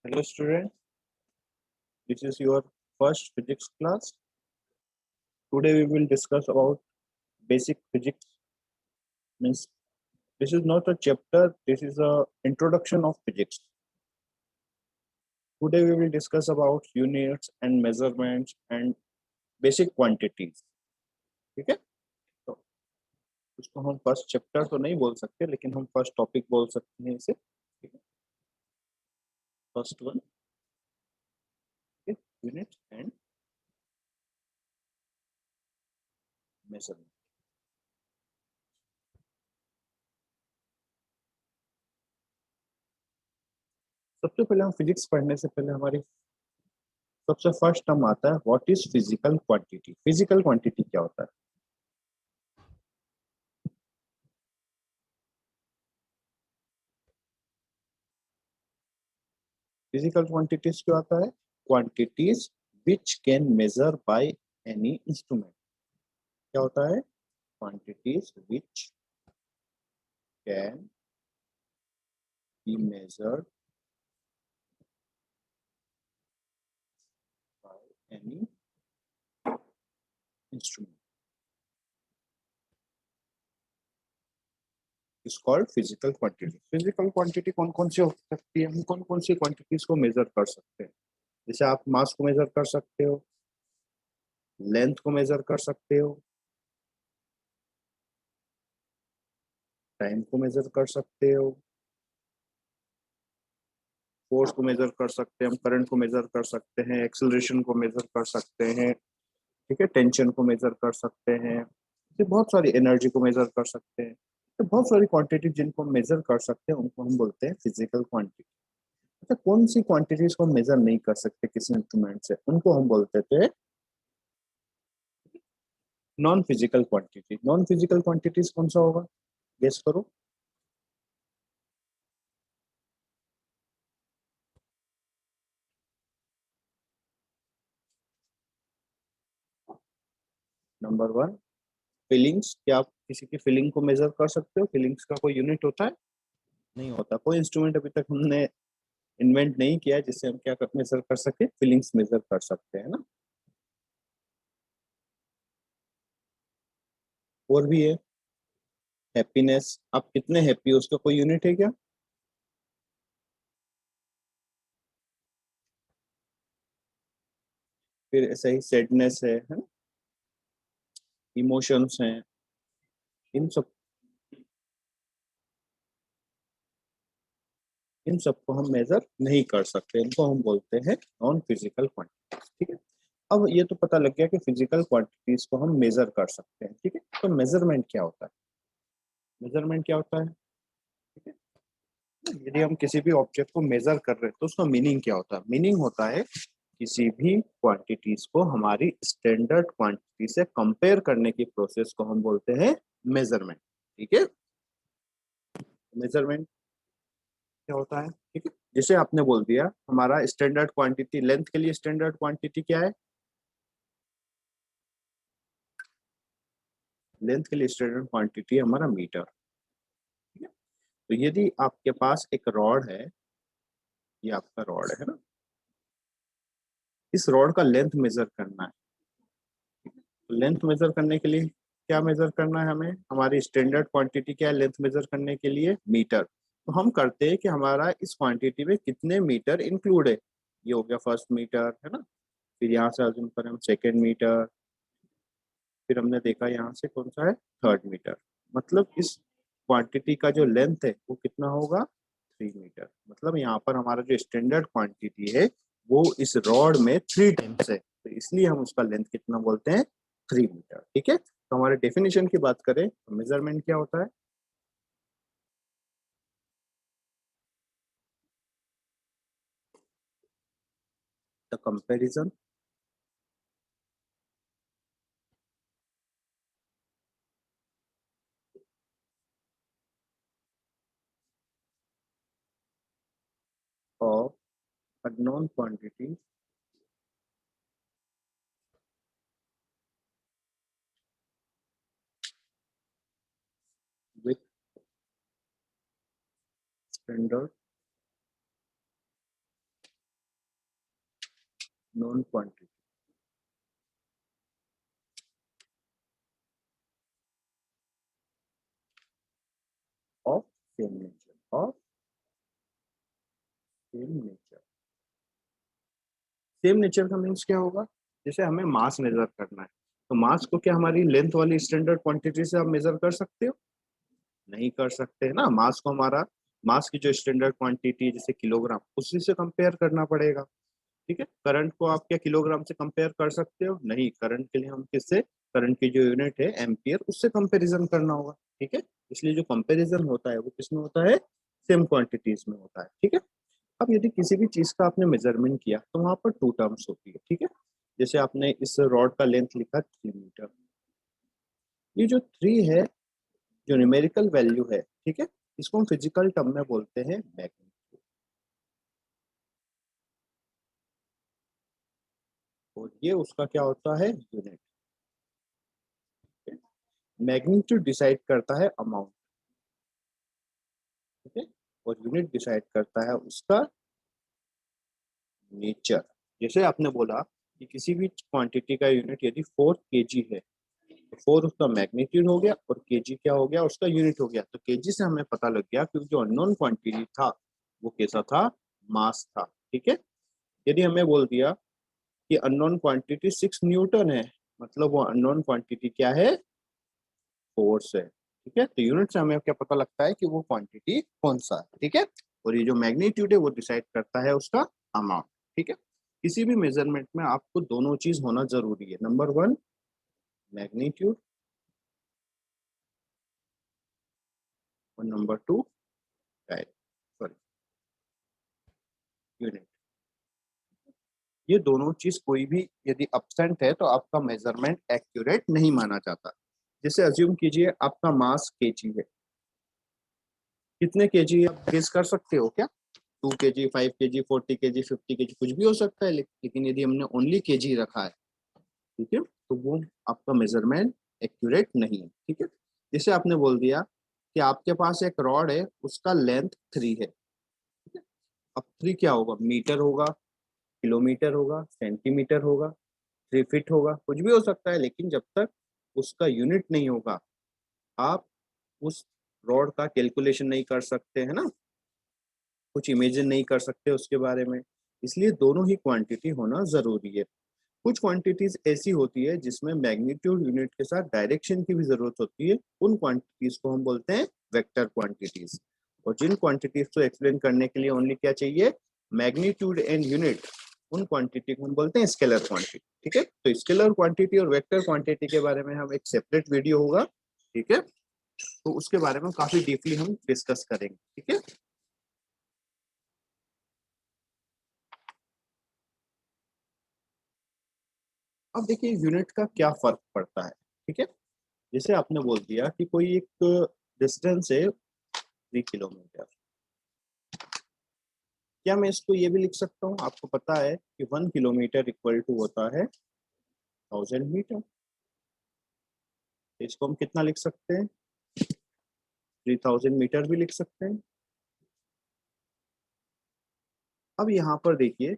Hello student, this is your first physics class. Today we will discuss about basic physics. Means this is not a chapter, this is a introduction of physics. Today we will discuss about units and measurements and basic quantities. ठीक है? तो उसको हम first chapter तो नहीं बोल सकते, लेकिन हम फर्स्ट टॉपिक बोल सकते हैं इसे. First one, unit and measurement. सबसे पहले हम फिजिक्स पढ़ने से पहले हमारी सबसे फर्स्ट टर्म आता है what is physical quantity. Physical quantity क्या होता है? फिजिकल क्वांटिटीज क्या आता है? Quantities which can measure by any instrument. क्या होता है? Quantities which can be measured by any instrument is called physical quantity. Physical quantity कौन कौन सी हो सकती है? हम कौन कौन सी क्वांटिटीज को मेजर कर सकते हैं? जैसे आप मास को मेजर कर सकते हो, लेंथ को मेजर कर सकते हो, टाइम को मेजर कर सकते हो, फोर्स को मेजर कर सकते हैं, हम करंट को मेजर कर सकते हैं, एक्सेलरेशन को मेजर कर सकते हैं, ठीक है, टेंशन को मेजर कर सकते हैं, तो बहुत सारी एनर्जी को मेजर कर सकते हैं. तो बहुत सारी क्वांटिटी जिनको हम मेजर कर सकते हैं उनको हम बोलते हैं फिजिकल क्वांटिटी. अच्छा, कौन सी क्वांटिटीज को हम मेजर नहीं कर सकते किसी इंस्ट्रूमेंट से, उनको हम बोलते थे non physical quantity. Non physical quantities कौन सा होगा? गेस करो. Number one, feelings. क्या आप किसी की फीलिंग को मेजर कर सकते हो? फीलिंग्स का कोई यूनिट होता है? नहीं होता. कोई इंस्ट्रूमेंट अभी तक हमने इन्वेंट नहीं किया जिससे हम क्या कर मेजर कर सके, फीलिंग्स मेजर कर सकते हैं ना. और भी है हैप्पीनेस. आप कितने हैप्पी हो उसका कोई यूनिट है क्या? फिर ऐसा ही सैडनेस है ना, इमोशंस हैं, इन सब इन सबको हम मेजर नहीं कर सकते. इनको हम बोलते हैं नॉन फिजिकल क्वांटिटीज. ठीक है. अब ये तो पता लग गया कि फिजिकल क्वांटिटीज को हम मेजर कर सकते हैं. ठीक है. तो मेजरमेंट क्या होता है? मेजरमेंट क्या होता है? ठीक है. यदि हम किसी भी ऑब्जेक्ट को मेजर कर रहे हैं तो उसका मीनिंग क्या होता है? मीनिंग होता है किसी भी क्वांटिटीज को हमारी स्टैंडर्ड क्वांटिटी से कंपेयर करने की प्रोसेस को हम बोलते हैं मेजरमेंट. ठीक है. मेजरमेंट क्या होता है? ठीक है. जैसे आपने बोल दिया हमारा स्टैंडर्ड क्वांटिटी, लेंथ के लिए स्टैंडर्ड क्वांटिटी क्या है? लेंथ के लिए स्टैंडर्ड क्वांटिटी हमारा मीटर. ठीक है. तो यदि आपके पास एक रॉड है, ये आपका रॉड है ना, इस रॉड का लेंथ मेजर करना है. तो लेंथ मेजर करने के लिए क्या मेजर करना है हमें? हमारी स्टैंडर्ड क्वांटिटी क्या है लेंथ मेजर करने के लिए? मीटर. तो हम करते हैं कि हमारा इस क्वांटिटी में कितने मीटर इंक्लूड है. ये हो गया फर्स्ट मीटर है ना. फिर यहाँ से अजूम करें हम सेकेंड मीटर. फिर हमने देखा यहाँ से कौन सा है, थर्ड मीटर. मतलब इस क्वांटिटी का जो लेंथ है वो कितना होगा? 3 मीटर. मतलब यहाँ पर हमारा जो स्टैंडर्ड क्वांटिटी है वो इस रॉड में 3 टाइम्स है, तो इसलिए हम उसका लेंथ कितना बोलते हैं? 3 मीटर. ठीक है. तो हमारे डेफिनेशन की बात करें तो मेजरमेंट क्या होता है? The comparison of unknown quantity with standard non quantity of same nature, of same nature. Same nature का मीन्स क्या होगा? जैसे हमें मास मेजर करना है, तो मास को क्या हमारी लेंथ वाली स्टैंडर्ड क्वांटिटी से आप मेजर कर सकते हो? नहीं कर सकते ना। मास को हमारा, मास की जो स्टैंडर्ड क्वांटिटी जैसे किलोग्राम, उसी से कंपेयर करना पड़ेगा। ठीक है। करंट को आप क्या किलोग्राम से कंपेयर कर सकते हो? नहीं। करंट के लिए हम किससे, करंट की जो यूनिट है एम्पियर, उससे कंपेरिजन करना होगा। ठीक है। इसलिए जो कंपेरिजन होता है वो किसमें होता है? सेम क्वांटिटीज में होता है। ठीक है। अब यदि किसी भी चीज का आपने मेजरमेंट किया तो वहां पर टू टर्म्स होती है। ठीक है। जैसे आपने इस रॉड का लेंथ लिखा 3 मीटर, ये जो 3 है, जो न्यूमेरिकल वैल्यू है, ठीक है, इसको हम फिजिकल टर्म में बोलते हैं मैग्नीट्यूड। और ये उसका क्या होता है? यूनिट। मैग्नीट्यूड डिसाइड करता है अमाउंट, ठीक है, और यूनिट डिसाइड करता है उसका नेचर। जैसे आपने बोला कि किसी भी क्वांटिटी का यूनिट यदि 4 kg है, तो 4 उसका मैग्नीट्यूड हो गया और केजी क्या हो गया? उसका यूनिट हो गया। तो केजी से हमें पता लग गया कि जो अननोन क्वांटिटी था वो कैसा था? मास था। ठीक है। यदि हमें बोल दिया कि अननोन क्वांटिटी 6 न्यूटन है, मतलब वो अननोन क्वांटिटी क्या है? फोर्स है। ठीक है। तो यूनिट से हमें क्या पता लगता है कि वो क्वांटिटी कौन सा है? ठीक है। और ये जो मैग्नीट्यूड है वो डिसाइड करता है उसका अमाउंट। ठीक है। किसी भी मेजरमेंट में आपको दोनों चीज होना जरूरी है। नंबर 1 मैग्नीट्यूड, और नंबर 2 सॉरी यूनिट। ये दोनों चीज कोई भी यदि absent है तो आपका मेजरमेंट एक्यूरेट नहीं माना जाता। जैसे अज्यूम कीजिए आपका मास केजी है। कितने केजी आप गेस कर सकते हो क्या? 2 kg, 5 kg, 40 kg, 50 kg, कुछ भी हो सकता है। लेकिन यदि हमने ओनली केजी रखा है, ठीक है, तो वो आपका मेजरमेंट एक्यूरेट नहीं है। ठीक है। जैसे आपने बोल दिया कि आपके पास एक रॉड है, उसका लेंथ 3 है। ठीक है। अब 3 क्या होगा? मीटर होगा, किलोमीटर होगा, सेंटीमीटर होगा, 3 फीट होगा, कुछ भी हो सकता है। लेकिन जब तक उसका यूनिट नहीं होगा, आप उस रॉड का कैलकुलेशन नहीं कर सकते, है ना, कुछ इमेजिन नहीं कर सकते उसके बारे में। इसलिए दोनों ही क्वांटिटी होना जरूरी है। कुछ क्वांटिटीज ऐसी होती है जिसमें मैग्नीट्यूड यूनिट के साथ डायरेक्शन की भी जरूरत होती है। उन क्वांटिटीज को हम बोलते हैं वेक्टर क्वांटिटीज। और जिन क्वांटिटीज को एक्सप्लेन करने के लिए ओनली क्या चाहिए? मैग्नीट्यूड एंड यूनिट, उन क्वांटिटी को हम बोलते हैं स्केलर क्वांटिटी। ठीक है। तो स्केलर क्वांटिटी और वेक्टर क्वांटिटी के बारे में हम एक सेपरेट वीडियो होगा, ठीक है, तो उसके बारे में काफी डीपली हम डिस्कस करेंगे। ठीक है। अब देखिए यूनिट का क्या फर्क पड़ता है। ठीक है। जैसे आपने बोल दिया कि कोई एक डिस्टेंस है 3 किलोमीटर, क्या मैं इसको ये भी लिख सकता हूँ? आपको पता है कि 1 किलोमीटर इक्वल टू होता है 1000 मीटर। इसको हम कितना लिख सकते हैं? 3000 मीटर भी लिख सकते हैं। अब यहाँ पर देखिए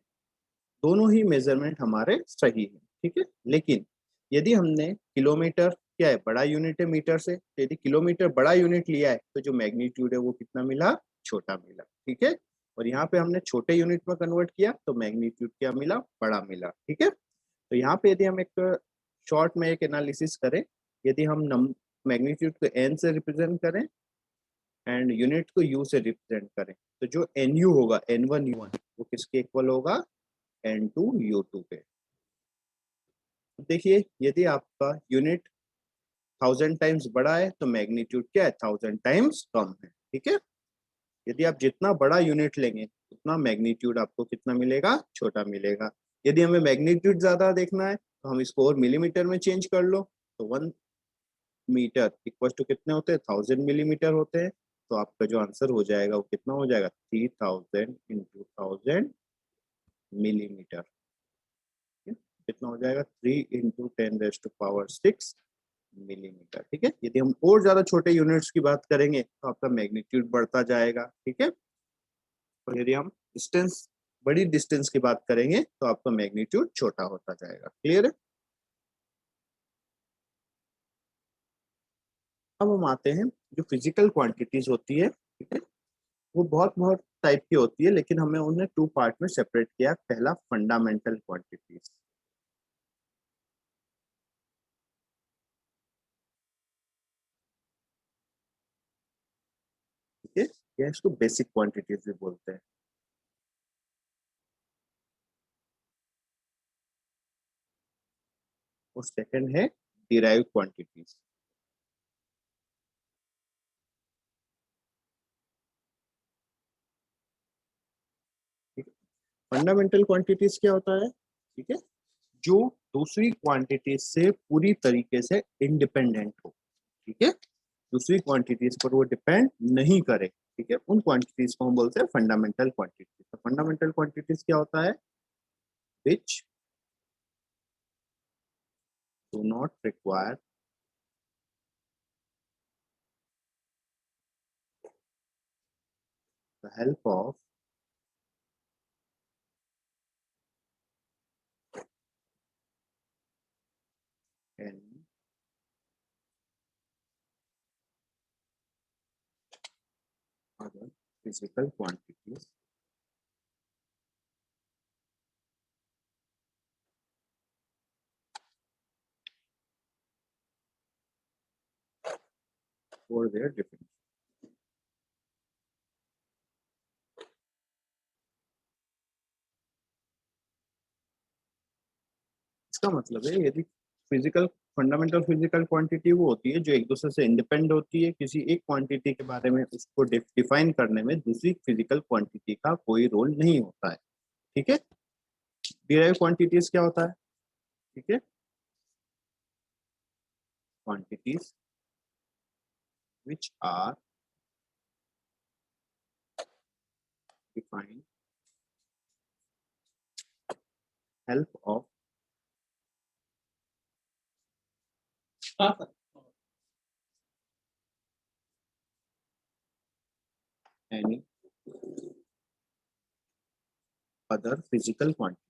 दोनों ही मेजरमेंट हमारे सही है। ठीक है। लेकिन यदि हमने किलोमीटर क्या है, बड़ा यूनिट है मीटर से, तो यदि किलोमीटर बड़ा यूनिट लिया है तो जो मैग्नीट्यूड है वो कितना मिला? छोटा मिला। ठीक है। और यहाँ पे हमने छोटे यूनिट में कन्वर्ट किया तो मैग्नीट्यूड क्या मिला? बड़ा मिला। ठीक है। तो यहाँ पे यदि हम एक शॉर्ट में एक एनालिसिस करें, यदि हम मैग्नीट्यूड को एन से रिप्रेजेंट करें एंड यूनिट को यू से रिप्रेजेंट करें, तो जो एन यू होगा, N1 U1, वो किसके इक्वल होगा? N2 U2 पे। देखिए यदि आपका यूनिट 1000 टाइम्स बड़ा है तो मैग्नीट्यूड क्या है? 1000 टाइम्स कम है। ठीक है। यदि आप जितना बड़ा यूनिट लेंगे उतना मैग्नीट्यूड आपको कितना मिलेगा? छोटा मिलेगा। यदि हमें मैग्नीट्यूड ज्यादा देखना है तो हम इसको और मिलीमीटर में चेंज कर लो, तो 1 मीटर इक्वल टू कितने होते हैं? 1000 मिलीमीटर होते हैं। तो आपका जो आंसर हो जाएगा वो कितना हो जाएगा? 3000 × 1000 मिलीमीटर। कितना हो जाएगा? 3 × 10⁻⁶ मिलीमीटर। ठीक है। यदि हम और ज्यादा छोटे यूनिट्स की बात करेंगे तो आपका मैग्नीट्यूड बढ़ता जाएगा। ठीक है। और यदि हम डिस्टेंस बड़ी डिस्टेंस की बात करेंगे तो आपका मैग्नीट्यूड छोटा होता जाएगा। क्लियर है? अब हम आते हैं जो फिजिकल क्वांटिटीज होती है, ठीक है, वो बहुत बहुत टाइप की होती है, लेकिन हमें उन्हें टू पार्ट में सेपरेट किया। पहला फंडामेंटल क्वांटिटीज, ठीक है, या इसको बेसिक क्वांटिटीज भी बोलते हैं। और सेकंड है डिराइव क्वांटिटीज। फंडामेंटल क्वांटिटीज क्या होता है? ठीक है, जो दूसरी क्वांटिटीज से पूरी तरीके से इंडिपेंडेंट हो, ठीक है, दूसरी क्वांटिटीज पर वो डिपेंड नहीं करे, ठीक है, उन क्वांटिटीज को हम बोलते हैं फंडामेंटल क्वांटिटीज। तो फंडामेंटल क्वांटिटीज क्या होता है? Which do not require the help of any other physical quantities for their difference. इसका मतलब है यदि फिजिकल फंडामेंटल फिजिकल क्वांटिटी वो होती है जो एक दूसरे से इंडिपेंडेंट होती है, किसी एक क्वांटिटी के बारे में उसको डिफाइन करने में दूसरी फिजिकल क्वांटिटी का कोई रोल नहीं होता है, ठीक है। डिराइव क्वांटिटीज क्या होता है? ठीक है, quantities which are defined help of any other physical quantity।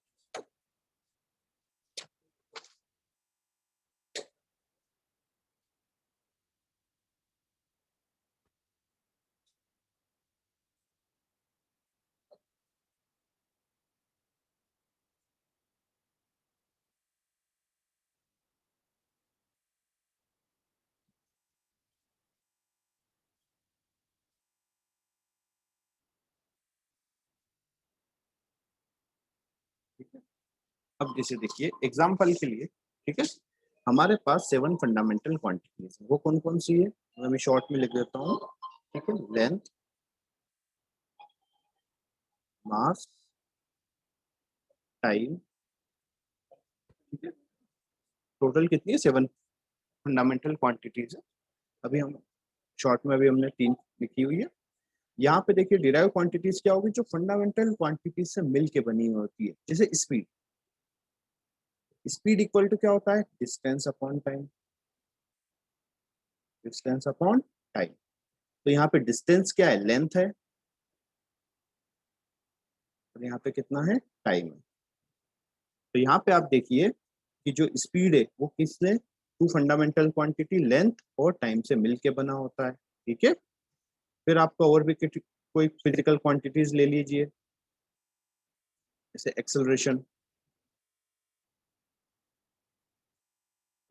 ठीक है, अब जैसे देखिए एग्जाम्पल के लिए, ठीक है, हमारे पास 7 फंडामेंटल क्वांटिटीज है। वो कौन कौन सी है? मैं शॉर्ट में लिख देता हूँ, ठीक है। लेंथ, मास, टाइम, ठीक है, टोटल कितनी है? 7 फंडामेंटल क्वांटिटीज है। अभी हम शॉर्ट में अभी हमने 3 लिखी हुई है। यहाँ पे देखिए डिराइव क्वांटिटीज क्या होगी? जो फंडामेंटल क्वांटिटीज से मिल के बनी हुई होती है। जैसे स्पीड, स्पीड इक्वल टू क्या होता है? Distance upon time, distance upon time. तो यहाँ पे डिस्टेंस क्या है? लेंथ है, और यहाँ पे कितना है? टाइम है। तो यहाँ पे आप देखिए कि जो स्पीड है वो किसने, टू फंडामेंटल क्वांटिटी लेंथ और टाइम से मिलके बना होता है, ठीक है। फिर आपका और भी कोई फिजिकल क्वांटिटीज ले लीजिए, जैसे एक्सेलरेशन।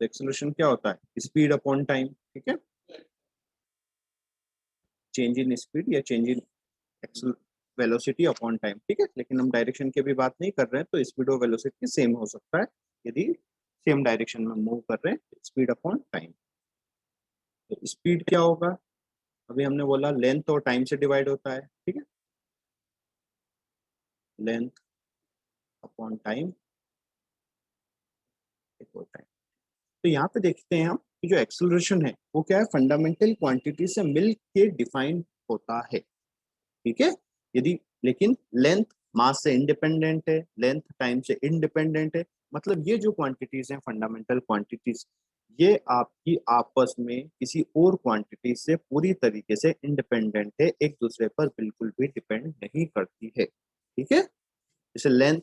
एक्सेलरेशन क्या होता है? स्पीड अपॉन टाइम, ठीक है, चेंज इन स्पीड या change in axle velocity upon time, ठीक है। लेकिन हम डायरेक्शन की भी बात नहीं कर रहे हैं, तो स्पीड और वेलोसिटी सेम हो सकता है यदि सेम डायरेक्शन में मूव कर रहे हैं। स्पीड अपॉन टाइम, तो स्पीड क्या होगा? अभी हमने बोला लेंथ और टाइम से डिवाइड होता है, ठीक है, length upon time equal time. तो यहाँ पे देखते हैं हम कि जो एक्सेलरेशन है वो क्या है? फंडामेंटल क्वांटिटी से मिल के डिफाइन होता है, ठीक है। यदि लेकिन लेंथ मास से इंडिपेंडेंट है, लेंथ टाइम से इंडिपेंडेंट है। मतलब ये जो क्वांटिटीज हैं फंडामेंटल क्वांटिटीज, ये आपकी आपस में किसी और क्वांटिटी से पूरी तरीके से इंडिपेंडेंट है, एक दूसरे पर बिल्कुल भी डिपेंड नहीं करती है, ठीक है। जैसे लेंथ,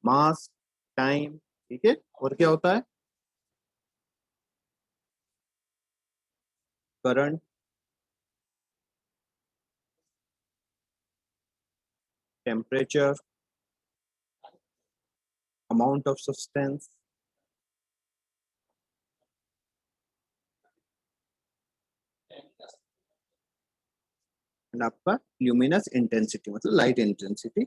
मास, टाइम, ठीक है। और क्या होता है? Current, temperature, amount of substance, and आपका ल्यूमिनस इंटेंसिटी मतलब लाइट इंटेंसिटी।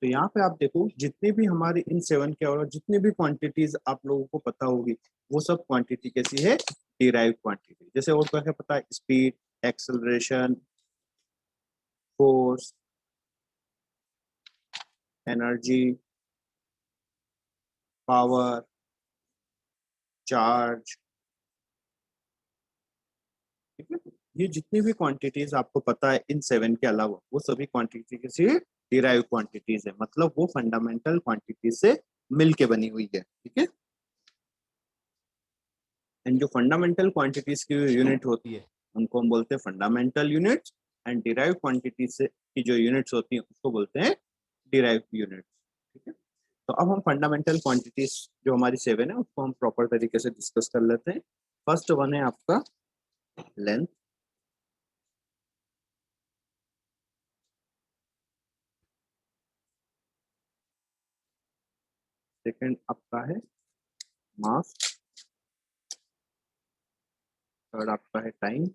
तो यहाँ पे आप देखो जितने भी हमारे इन 7 के और जितने भी क्वांटिटीज आप लोगों को पता होगी, वो सब क्वांटिटी कैसी है? Derive quantity. जैसे और क्या क्या पता है? Speed, acceleration, force, energy, power, charge, ठीक है। ये जितनी भी क्वांटिटीज आपको पता है इन 7 के अलावा, वो सभी क्वांटिटी किसी डिराइव क्वांटिटीज है, मतलब वो फंडामेंटल क्वांटिटी से मिलके बनी हुई है, ठीक है। एंड जो फंडामेंटल क्वांटिटीज की यूनिट होती है उनको हम बोलते हैं fundamental units, and derive quantity से की जो यूनिट्स होती हैं उसको बोलते हैं डिराइव यूनिट्स, ठीक है। तो अब हम फंडामेंटल क्वांटिटीज जो हमारी 7 है उसको हम प्रॉपर तरीके से डिस्कस कर लेते हैं। फर्स्ट वन है आपका लेंथ, सेकंड आपका है मास, थर्ड आपका है टाइम,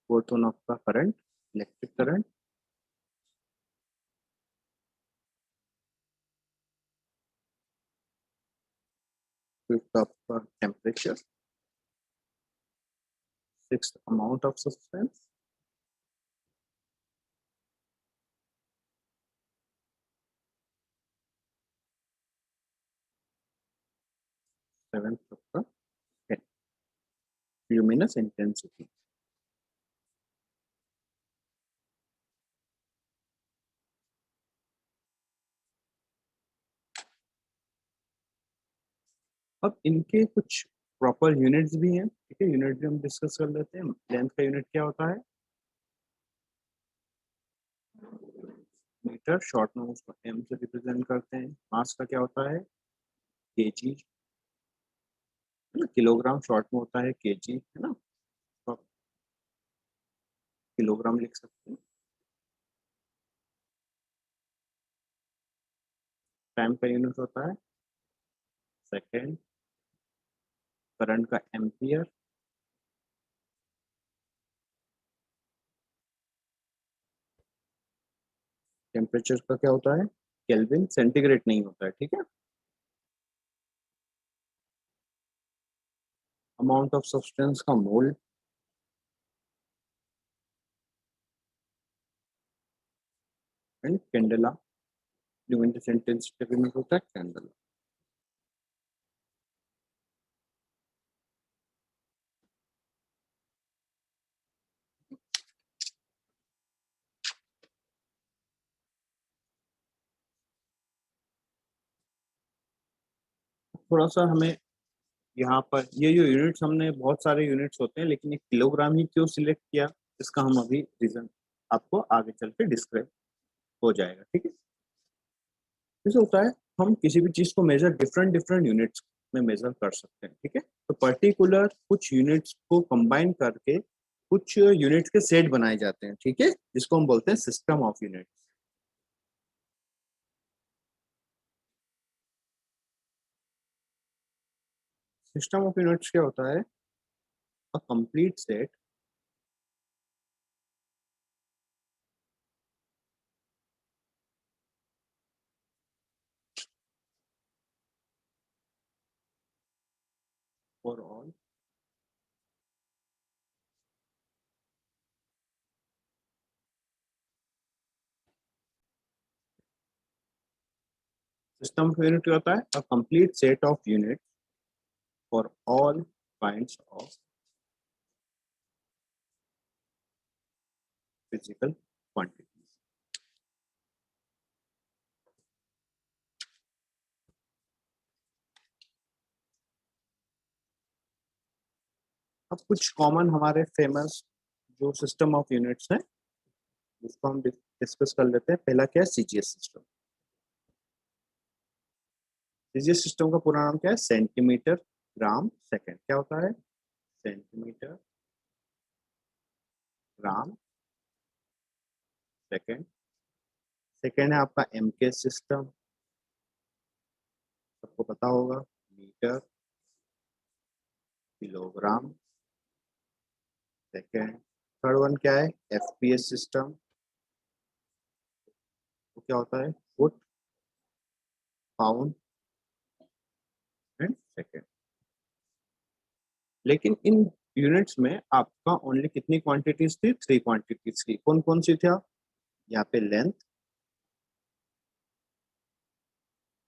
फोर्थ वन आपका करंट, इलेक्ट्रिक करंट, फिफ्थ आपका temperature, sixth amount of substance, seventh आपका ल्यूमिनस इंटेंसिटी। अब इनके कुछ प्रॉपर यूनिट्स भी हैं, ठीक है। यूनिट भी हम डिस्कस कर लेते हैं। लेंथ का यूनिट क्या होता है? मीटर, शॉर्ट में उसको एम से रिप्रेजेंट करते हैं। मास का क्या होता है? केजी, है ना। किलोग्राम शॉर्ट में होता है केजी, है ना। तो आप किलोग्राम लिख सकते हैं। टाइम का यूनिट होता है सेकेंड, करंट का एम्पियर, टेम्परेचर का क्या होता है? केल्विन, सेंटीग्रेड नहीं होता है, ठीक है। अमाउंट ऑफ सब्सटेंस का मोल, एंड कैंडेला, ल्यूमिनस इंटेंसिटी का यूनिट होता है कैंडेला। थोड़ा सा हमें यहाँ पर ये जो यूनिट्स, हमने बहुत सारे यूनिट्स होते हैं लेकिन एक किलोग्राम ही क्यों सिलेक्ट किया, इसका हम अभी रीजन आपको आगे चल के डिस्क्राइब हो जाएगा, ठीक है। जैसे होता है हम किसी भी चीज को मेजर डिफरेंट डिफरेंट यूनिट्स में मेजर कर सकते हैं, ठीक है। तो पर्टिकुलर कुछ यूनिट्स को कंबाइन करके कुछ यूनिट्स के सेट बनाए जाते हैं, ठीक है, जिसको हम बोलते हैं system of units. System of units क्या होता है? A complete set for all system of unit क्या होता है? A complete set of unit for all kinds of physical quantity. अब कुछ कॉमन हमारे फेमस जो सिस्टम ऑफ यूनिट्स हैं उसको हम डिस्कस कर लेते हैं। पहला क्या है, सीजीएस सिस्टम। सीजीएस सिस्टम का पूरा नाम क्या है, सेंटीमीटर ग्राम सेकंड। क्या होता है, सेंटीमीटर ग्राम सेकंड। सेकंड है आपका एमके सिस्टम, सबको पता होगा, metre kilogram second. Third one क्या है, एफपीएस सिस्टम, वो क्या होता है, फुट पाउंड एंड सेकंड। लेकिन इन यूनिट्स में आपका ओनली कितनी क्वांटिटीज थी, 3 क्वांटिटीज की। कौन कौन सी थी, यहाँ पे length,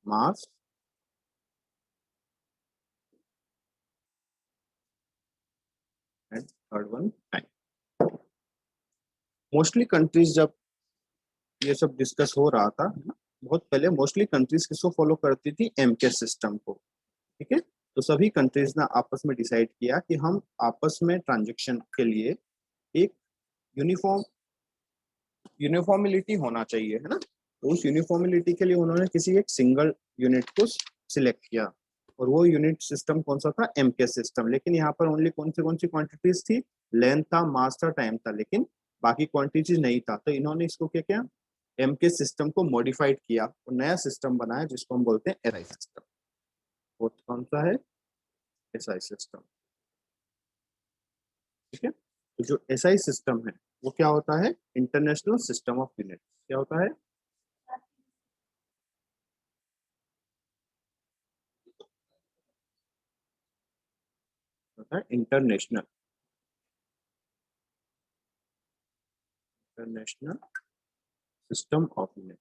mass and third one time. Mostly countries जब ये सब डिस्कस हो रहा था ना, बहुत पहले मोस्टली कंट्रीज किसको फॉलो करती थी, एमके सिस्टम को। ठीक है, तो सभी कंट्रीज ने आपस में डिसाइड किया कि हम आपस में ट्रांजेक्शन के लिए एक यूनिफॉर्मिलिटी होना चाहिए, है ना। तो उस यूनिफॉर्मिलिटी के लिए उन्होंने किसी एक सिंगल यूनिट को सिलेक्ट किया, और वो यूनिट सिस्टम कौन सा था, एमके सिस्टम। लेकिन यहाँ पर ओनली कौन सी क्वांटिटीज थी, लेंथ था, मास था, टाइम था, लेकिन बाकी क्वांटिटीज नहीं था। तो इन्होंने इसको क्या किया, एमके सिस्टम को मॉडिफाइड किया और नया सिस्टम बनाया जिसको हम बोलते हैं एसआई सिस्टम। वो कौन सा है, एसआई सिस्टम। ठीक है, तो जो एसआई सिस्टम है वो क्या होता है, इंटरनेशनल सिस्टम ऑफ यूनिट। क्या होता है, international international system of unit.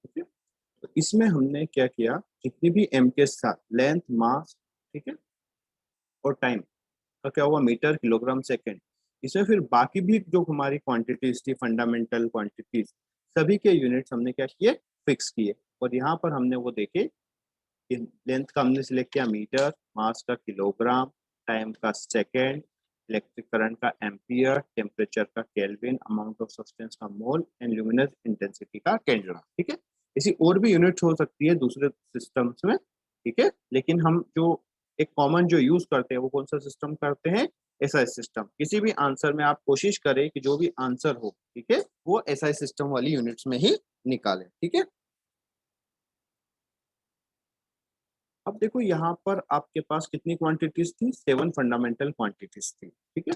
ठीक है, तो इसमें हमने क्या किया, जितनी भी एम के साथ लेंथ, मास, ठीक है, और टाइम का क्या हुआ, मीटर किलोग्राम सेकंड। इसमें फिर बाकी भी जो हमारी क्वांटिटीज थी, फंडामेंटल क्वांटिटीज, सभी के यूनिट्स हमने क्या किए, फिक्स किए। और यहाँ पर हमने वो देखे कि लेंथ का हमने सिलेक्ट किया मीटर, मास का किलोग्राम, टाइम का सेकेंड, इलेक्ट्रिक करंट का एम्पियर, टेम्परेचर का केल्विन, अमाउंट ऑफ सब्सटेंस का मोल एंड ल्यूमिनस इंटेंसिटी का कैंडेला। ठीक है, इसी और भी यूनिट्स हो सकती है दूसरे सिस्टम्स में। ठीक है, लेकिन हम जो एक कॉमन जो यूज करते हैं वो कौन सा सिस्टम करते हैं, एसआई सिस्टम। किसी भी आंसर में आप कोशिश करें कि जो भी आंसर हो, ठीक है, वो एसआई सिस्टम वाली यूनिट्स में ही निकालें। ठीक है, अब देखो यहाँ पर आपके पास कितनी क्वांटिटीज थी, 7 फंडामेंटल क्वांटिटीज थी। ठीक है,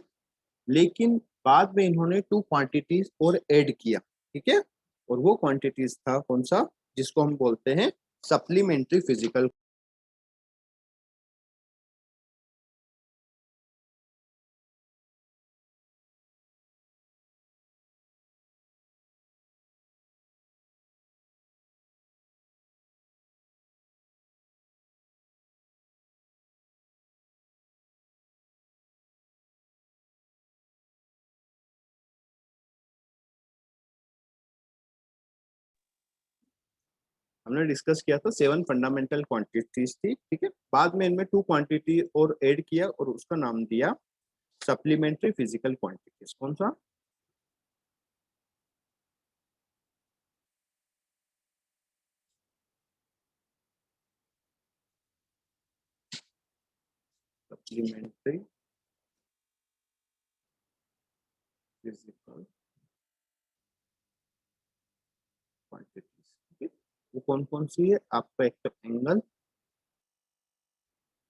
लेकिन बाद में इन्होंने 2 क्वांटिटीज और ऐड किया। ठीक है, और वो क्वांटिटीज था कौन सा, जिसको हम बोलते हैं सप्लीमेंट्री फिजिकल। हमने डिस्कस किया था 7 फंडामेंटल क्वांटिटीज थी। ठीक है, बाद में इनमें 2 क्वांटिटी और ऐड किया और उसका नाम दिया सप्लीमेंट्री फिजिकल क्वांटिटीज। कौन सा, सप्लीमेंट्री फिजिकल क्वांटिटीज। ठीक है, वो कौन कौन सी है आपका, एक तो एंगल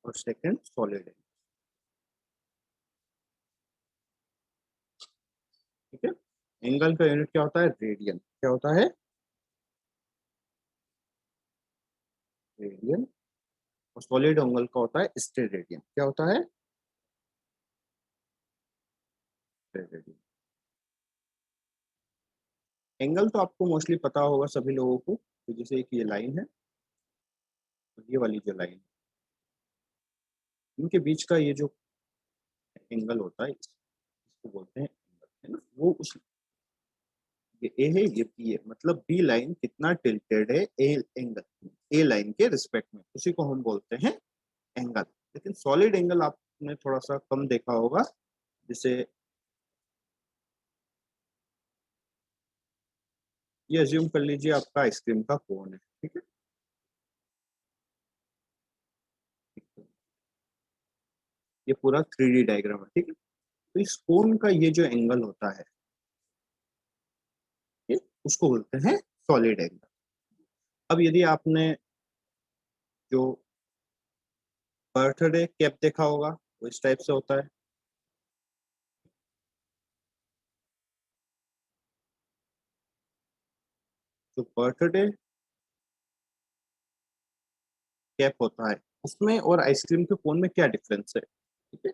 और सेकंड सॉलिड है। ठीक है, एंगल का यूनिट क्या होता है, रेडियन। क्या होता है, रेडियन। और सॉलिड एंगल का होता है स्टेरेडियन। क्या होता है, स्टेरेडियन। एंगल तो आपको मोस्टली पता होगा सभी लोगों को, तो जैसे एक ये लाइन है और ये वाली जो लाइन, इनके बीच का ये जो एंगल होता है इसको बोलते हैं एंगल, है ना। वो उस, ये ए है, ये बी है, मतलब बी लाइन कितना टिल्टेड है ए एंगल, ए लाइन के रिस्पेक्ट में, उसी को हम बोलते हैं एंगल। लेकिन सॉलिड एंगल आपने थोड़ा सा कम देखा होगा, जैसे ये अज्यूम कर लीजिए आपका आइसक्रीम का कोन है, ठीक है। ये पूरा 3D डायग्राम है, ठीक है। तो इस कोन का ये जो एंगल होता है, ये उसको बोलते हैं सॉलिड एंगल। अब यदि आपने जो बर्थडे कैप देखा होगा, वो इस टाइप से होता है। जो बर्थडे कैप होता है उसमें और आइसक्रीम के कोन में क्या डिफरेंस है, ठीक है।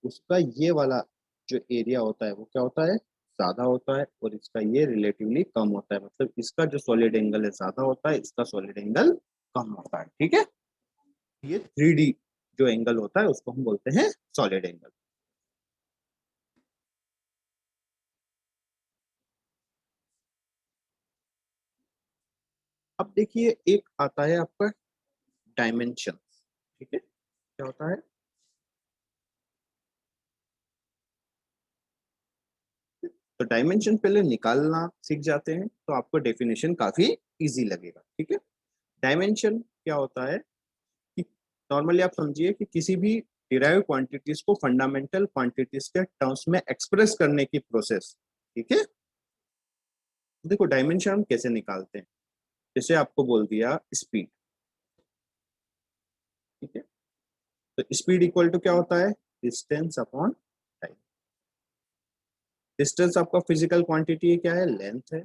उसका ये वाला जो एरिया होता है वो क्या होता है, ज्यादा होता है, और इसका ये रिलेटिवली कम होता है। मतलब इसका जो सॉलिड एंगल है ज्यादा होता है, इसका सॉलिड एंगल कम होता है, ठीक है। ये 3D जो एंगल होता है उसको हम बोलते हैं सॉलिड एंगल। अब देखिए एक आता है आपका डायमेंशन, ठीक है। क्या होता है, तो डायमेंशन पहले निकालना सीख जाते हैं तो आपको डेफिनेशन काफी इजी लगेगा, ठीक है। डायमेंशन क्या होता है कि नॉर्मली आप समझिए कि किसी भी डिराइव क्वांटिटीज को फंडामेंटल क्वांटिटीज के टर्म्स में एक्सप्रेस करने की प्रोसेस, ठीक है। तो देखो डायमेंशन हम कैसे निकालते हैं, जैसे आपको बोल दिया स्पीड, ठीक है। तो स्पीड इक्वल टू क्या होता है, डिस्टेंस अपॉन टाइम। डिस्टेंस आपका फिजिकल क्वांटिटी है, क्या है, लेंथ है,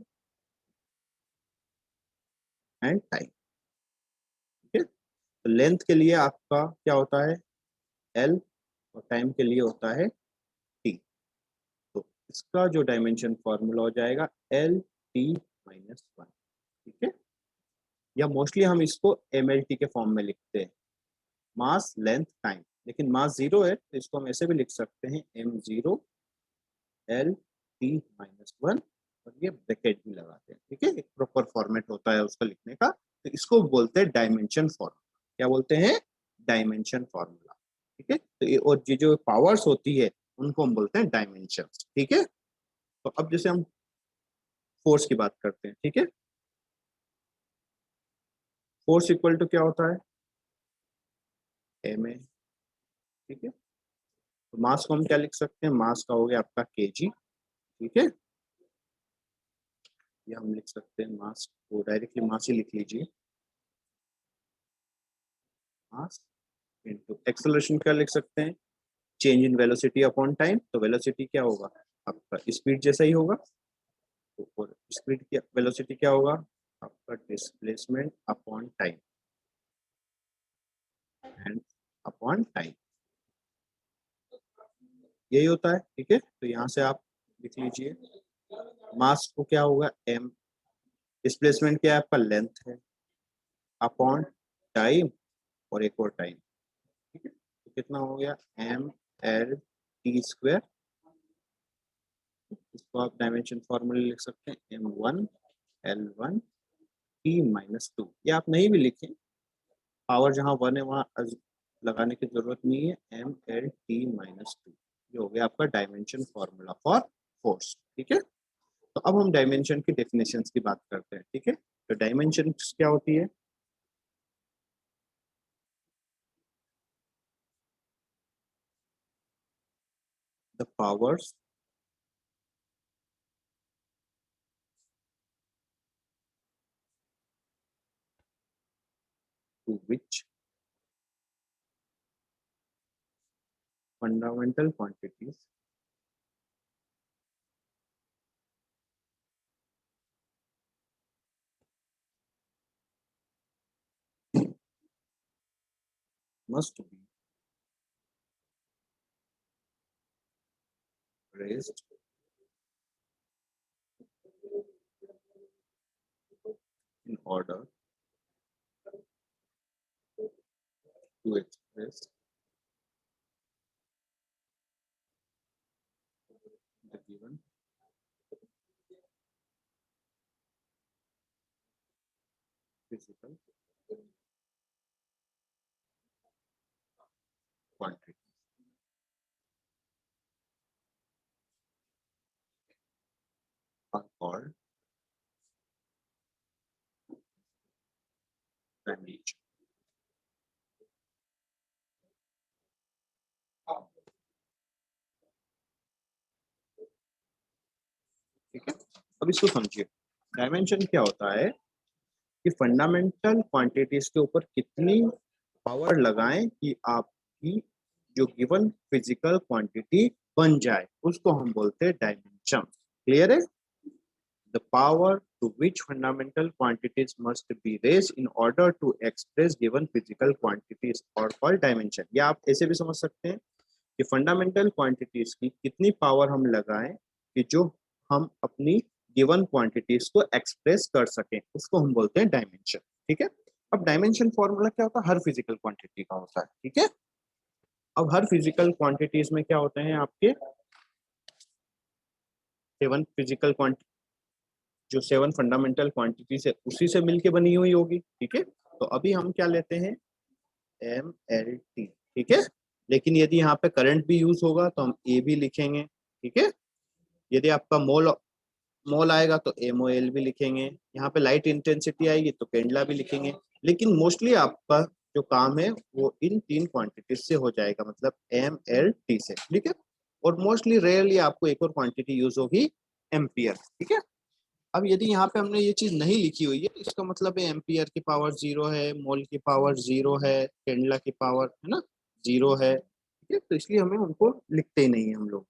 एंड टाइम, ठीक है। तो लेंथ के लिए आपका क्या होता है, एल, और टाइम के लिए होता है टी। तो इसका जो डायमेंशन फॉर्मूला हो जाएगा एल टी माइनस वन, ठीक है। या मोस्टली हम इसको एम एल टी के फॉर्म में लिखते हैं, मास लेंथ टाइम। लेकिन मास जीरो है तो इसको हम ऐसे भी लिख सकते हैं, M zero L T minus one, और ये ब्रैकेट भी लगाते हैं, ठीक है। एक प्रॉपर फॉर्मेट होता है उसका लिखने का, तो इसको बोलते हैं डायमेंशन फॉर्मूला। क्या बोलते हैं, डायमेंशन फॉर्मूला, ठीक है। तो ये और ये जो पावर्स होती है उनको हम बोलते हैं डायमेंशन, ठीक है। तो अब जैसे हम फोर्स की बात करते हैं, ठीक है। फोर्स इक्वल टू क्या होता है, एम ए, ठीक है। तो मास को हम क्या लिख सकते हैं, मास का हो गया आपका केजी, ठीक है। या हम लिख सकते हैं मास को डायरेक्टली मास ही लिख लीजिए, मास इनटू एक्सेलरेशन क्या लिख सकते हैं, change in velocity upon time. तो वेलोसिटी क्या होगा, आपका स्पीड जैसा ही होगा। तो और स्पीड की वेलोसिटी क्या होगा, आपका displacement upon time, and upon time, यही होता है, ठीक है। तो यहाँ से आप लिख लीजिए, मास को क्या होगा एम, डिस्प्लेसमेंट क्या है आपका लेंथ है, अपॉन टाइम, और एक और टाइम, ठीक है। तो कितना हो गया, एम एल टी स्क्वायर। इसको आप डायमेंशन फॉर्मूले लिख सकते हैं, M one L one T minus two. ये आप नहीं भी लिखें, पावर जहाँ वन है वहाँ लगाने की जरूरत नहीं है, M L T minus two. ये हो गया आपका डायमेंशन फॉर्मूला फॉर फोर्स, ठीक है। तो अब हम डायमेंशन की डेफिनेशंस की बात करते हैं, ठीक है। तो डायमेंशन क्या होती है, the powers to which fundamental quantities must be raised in order to express the given physical are called dimension. ठीक है, अब इसको समझिए। डायमेंशन क्या होता है कि फंडामेंटल क्वांटिटीज के ऊपर कितनी पावर लगाएं कि आपकी जो गिवन फिजिकल क्वांटिटी बन जाए, उसको हम बोलते हैं डायमेंशन। क्लियर है? The power to which fundamental quantities must be raised in order to express given physical quantities are called dimension. या आप ऐसे भी समझ सकते हैं कि फंडामेंटल क्वांटिटीज की कितनी पावर हम लगाएं कि जो हम अपनी गिवन क्वांटिटीज को एक्सप्रेस कर सकें, उसको हम बोलते हैं डायमेंशन। ठीक है, अब डायमेंशन फॉर्मूला क्या होता है? हर फिजिकल क्वांटिटी का होता है। ठीक है, अब हर फिजिकल क्वांटिटीज में क्या होते हैं आपके 7 फिजिकल क्वांटिटी, जो 7 फंडामेंटल क्वांटिटीज है उसी से मिलके बनी हुई होगी। ठीक है, तो अभी हम क्या लेते हैं? MLT। ठीक है, लेकिन यदि यहाँ पे करंट भी यूज होगा तो हम ए भी लिखेंगे। ठीक है, यदि आपका मोल मोल आएगा तो MOL भी लिखेंगे। यहाँ पे लाइट इंटेंसिटी आएगी तो केंडला भी लिखेंगे। लेकिन मोस्टली आपका जो काम है वो इन 3 क्वांटिटीज से हो जाएगा, मतलब MLT से। ठीक है, और मोस्टली रेयरली आपको एक और क्वांटिटी यूज होगी, एम्पियर। ठीक है, अब यदि यहाँ पे हमने ये चीज नहीं लिखी हुई है, इसका मतलब है एम्पियर की पावर 0 है, मोल की पावर 0 है, केंडला की पावर है ना 0 है। ठीक है, तो इसलिए हमें उनको लिखते ही नहीं है हम लोग।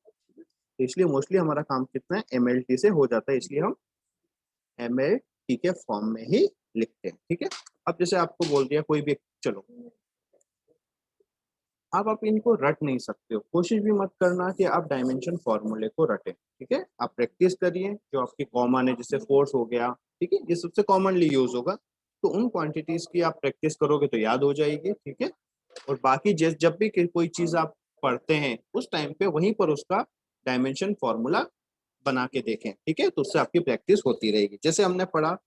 तो इसलिए मोस्टली हमारा काम कितना है? MLT से हो जाता है, इसलिए हम MLT के फॉर्म में ही लिखते हैं। ठीक है, अब जैसे आपको बोल दिया कोई भी, चलो अब आप इनको रट नहीं सकते हो, कोशिश भी मत करना कि आप डायमेंशन फॉर्मूले को रटें। ठीक है, आप प्रैक्टिस करिए जो आपकी कॉमन है, जैसे फोर्स हो गया। ठीक है, ये सबसे कॉमनली यूज होगा, तो उन क्वांटिटीज की आप प्रैक्टिस करोगे तो याद हो जाएगी। ठीक है, और बाकी जब भी कोई चीज आप पढ़ते हैं उस टाइम पे वहीं पर उसका डायमेंशन फॉर्मूला बना के देखें। ठीक है, तो उससे आपकी प्रैक्टिस होती रहेगी। जैसे हमने पढ़ा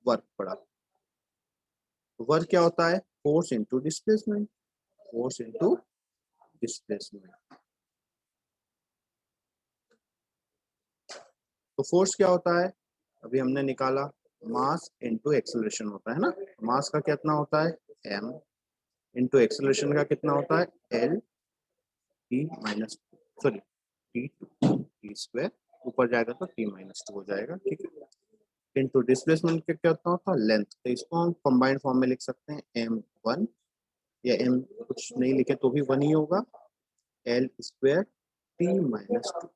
वर्क पढ़ा, वर्क क्या होता है? Force into displacement, force into displacement. तो फोर्स क्या होता है? अभी हमने निकाला, मास इंटू एक्सेलरेशन होता है ना। मास का कितना होता है? m, इंटू एक्सेलरेशन का कितना होता है? L T minus, sorry T T square, ऊपर जाएगा तो T माइनस 2 हो जाएगा। ठीक है, इंटू डिस्प्लेसमेंट का क्या होता है? लेंथ। तो इसको हम कंबाइंड फॉर्म में लिख सकते हैं M1, या M कुछ नहीं लिखे तो भी 1 ही होगा, L स्क्वायर T माइनस 2।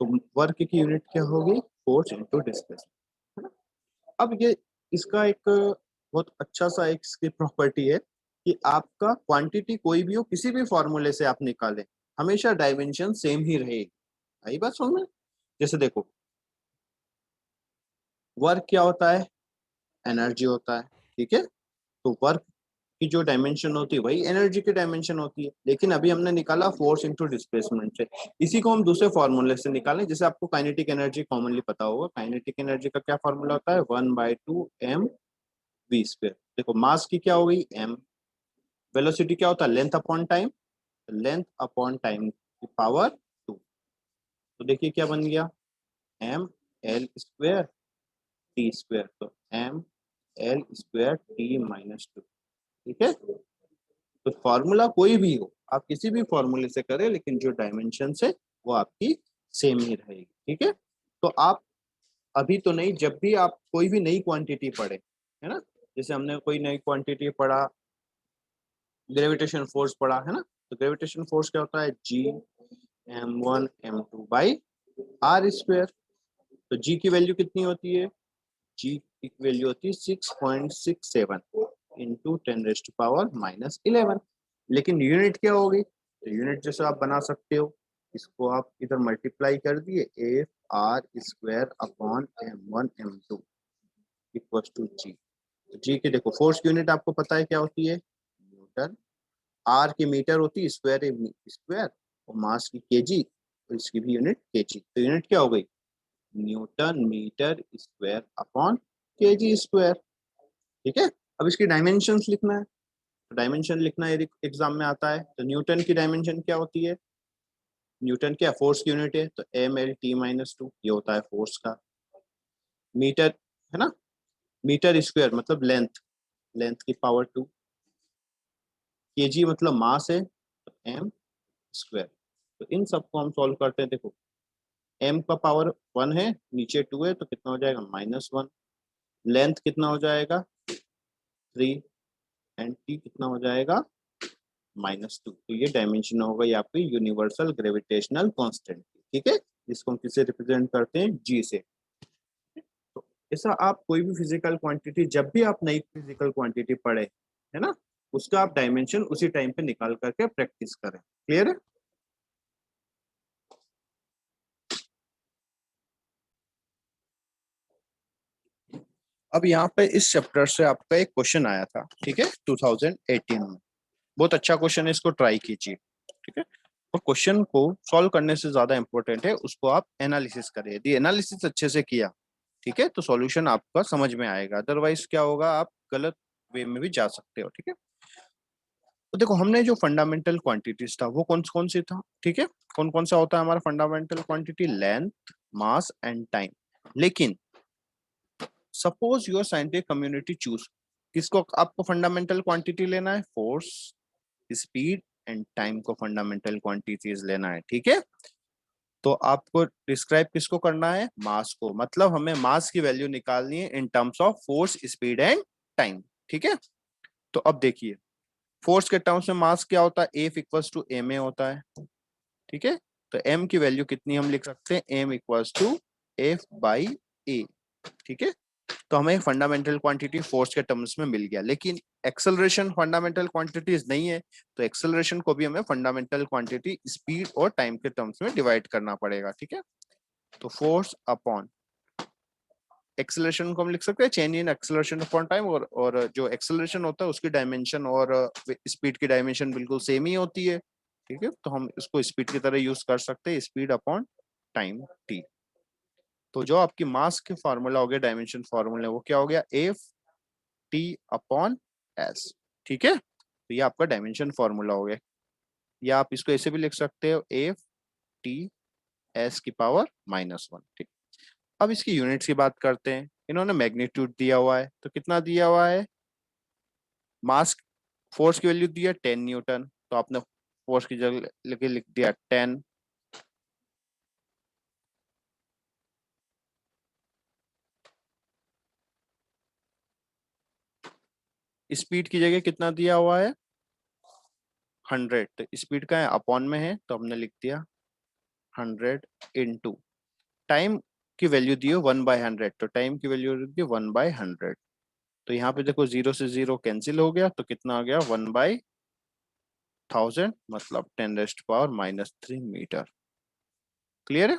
तो वर्क की यूनिट क्या होगी? Force into displacement. अब ये इसका एक बहुत अच्छा सा एक इसकी प्रॉपर्टी है कि आपका क्वांटिटी कोई भी हो, किसी भी फॉर्मूले से आप निकालें, हमेशा डायमेंशन सेम ही रहेगी। आई बात समझ में? जैसे देखो, वर्क क्या होता है? एनर्जी होता है। ठीक है, तो वर्क की जो डायमेंशन होती है वही एनर्जी की डायमेंशन होती है। लेकिन अभी हमने निकाला फोर्स इंटू डिस्प्लेसमेंट से, इसी को हम दूसरे फॉर्मूले से निकालें। जैसे आपको काइनेटिक एनर्जी कॉमनली पता होगा, काइनेटिक एनर्जी का क्या फॉर्मूला होता है? 1/2 mv स्क्वायर। देखो मास की क्या हो गई? m, वेलोसिटी क्या होता है? Length upon time, length upon time की पावर 2। तो देखिए क्या बन गया? m l square T square, तो m l square T minus 2। ठीक है, तो फॉर्मूला कोई भी हो, आप किसी भी फॉर्मूले से करें, लेकिन जो डायमेंशन है वो आपकी सेम ही रहेगी। ठीक है, तो आप अभी तो नहीं, जब भी आप कोई भी नई क्वांटिटी पढ़े, है ना, जैसे हमने कोई नई क्वांटिटी पढ़ा, ग्रेविटेशन फोर्स पढ़ा है ना, तो ग्रेविटेशन फोर्स क्या होता है? G m1m2/r²। तो G की वैल्यू कितनी होती है? G की वैल्यू होती है 6.67 इंटू 10⁻⁻11। लेकिन यूनिट क्या होगी? तो यूनिट जैसे आप बना सकते हो, इसको आप इधर मल्टीप्लाई कर दिए, F r² upon m1m2 equal to G। तो G की देखो फोर्स की यूनिट आपको पता है क्या होती है? न्यूटन। आर की मीटर होती है, स्क्वायर स्क्वायर, और मास की केजी, तो इसकी भी यूनिट केजी। तो यूनिट क्या हो गई? Newton metre square upon KG square. ठीक है, अब इसकी डायमेंशंस लिखना है। तो डायमेंशन लिखना यदि एग्जाम में आता है तो न्यूटन की डायमेंशन क्या होती है? न्यूटन क्या फोर्स की यूनिट है, तो mL/t-2 ये होता है फोर्स का। मीटर है ना, मीटर स्क्वायर मतलब लेंथ, लेंथ की पावर 2। केजी मतलब मास है, तो m स्क्वायर। तो इन सबको हम सॉल्व करते हैं। देखो m का पावर 1 है, नीचे 2 है, तो कितना हो जाएगा -1। लेंथ कितना हो जाएगा 3, एंड t कितना हो जाएगा -2। तो ये डायमेंशन होगा ये आपकी यूनिवर्सल ग्रेविटेशनल कांस्टेंट, ठीक है, जिसको हम किससे रिप्रेजेंट करते हैं, g से। तो ऐसा आप कोई भी फिजिकल क्वांटिटी, जब भी आप नई फिजिकल क्वांटिटी पढ़े है ना, उसका आप डायमेंशन उसी टाइम पे निकाल करके प्रैक्टिस करें। क्लियर है? अब यहाँ पे इस चैप्टर से आपका एक क्वेश्चन आया था, ठीक है, 2018 में। बहुत अच्छा क्वेश्चन है, इसको ट्राई कीजिए, ठीक है। और क्वेश्चन को सॉल्व करने से ज्यादा इंपॉर्टेंट है उसको आप एनालिसिस करें। यदि एनालिसिस अच्छे से किया, ठीक है, तो सॉल्यूशन आपका समझ में आएगा। अदरवाइज क्या होगा, आप गलत वे में भी जा सकते हो, ठीक है। तो देखो हमने जो फंडामेंटल क्वांटिटीज था वो कौन कौन सी था, ठीक है, कौन कौन सा होता है हमारा fundamental quantity, length, mass and time. लेकिन suppose your scientific community choose, किसको आपको फंडामेंटल क्वांटिटी लेना है, फोर्स, स्पीड एंड टाइम को फंडामेंटल क्वांटिटीज लेना है, ठीक है। तो आपको डिस्क्राइब किसको करना है, मास को, मतलब हमें मास की वैल्यू निकालनी है in terms of force, speed and time, ठीक है। तो अब देखिए फोर्स के टर्म्स में मास क्या होता है, F इक्वल्स टू ma होता है, ठीक है। तो m की वैल्यू कितनी हम लिख सकते हैं, m इक्वल्स टू F/a, ठीक है। तो हमें फंडामेंटल क्वांटिटी फोर्स के टर्म्स में मिल गया। लेकिन एक्सेलरेशन फंडामेंटल क्वांटिटीज नहीं है, तो एक्सेलरेशन को भी हमें फंडामेंटल क्वांटिटी स्पीड और टाइम के टर्म्स में डिवाइड करना पड़ेगा, ठीक है। तो फोर्स अपॉन एक्सेलरेशन को हम लिख सकते हैं change in acceleration upon time, और जो एक्सेलरेशन होता है उसकी डायमेंशन और स्पीड की डायमेंशन बिल्कुल सेम ही होती है, ठीक है। तो हम इसको स्पीड की तरह यूज कर सकते हैं, स्पीड अपॉन टाइम t। तो जो आपकी मास के फॉर्मूला हो गया, डायमेंशन फॉर्मूला, वो क्या हो गया, F/t/s, ठीक है। तो ये आपका डायमेंशन फॉर्मूला हो गया, या आप इसको ऐसे भी लिख सकते हो F/t/s की पावर -1, ठीक। अब इसकी यूनिट्स की बात करते हैं। इन्होंने मैग्नीट्यूड दिया हुआ है, तो कितना दिया हुआ है, मास, फोर्स की वैल्यू दी है 10 न्यूटन, तो आपने फोर्स की जगह लिख दिया 10। स्पीड की जगह कितना दिया हुआ है 100, तो स्पीड का है अपॉन में है, तो हमने लिख दिया 100 इंटू टाइम की वैल्यू दी हो 1/100, तो टाइम की वैल्यू दी 1/100। तो यहाँ पे देखो 0 से 0 कैंसिल हो गया, तो कितना आ गया 1/1000, मतलब 10⁻³ मीटर। क्लियर है?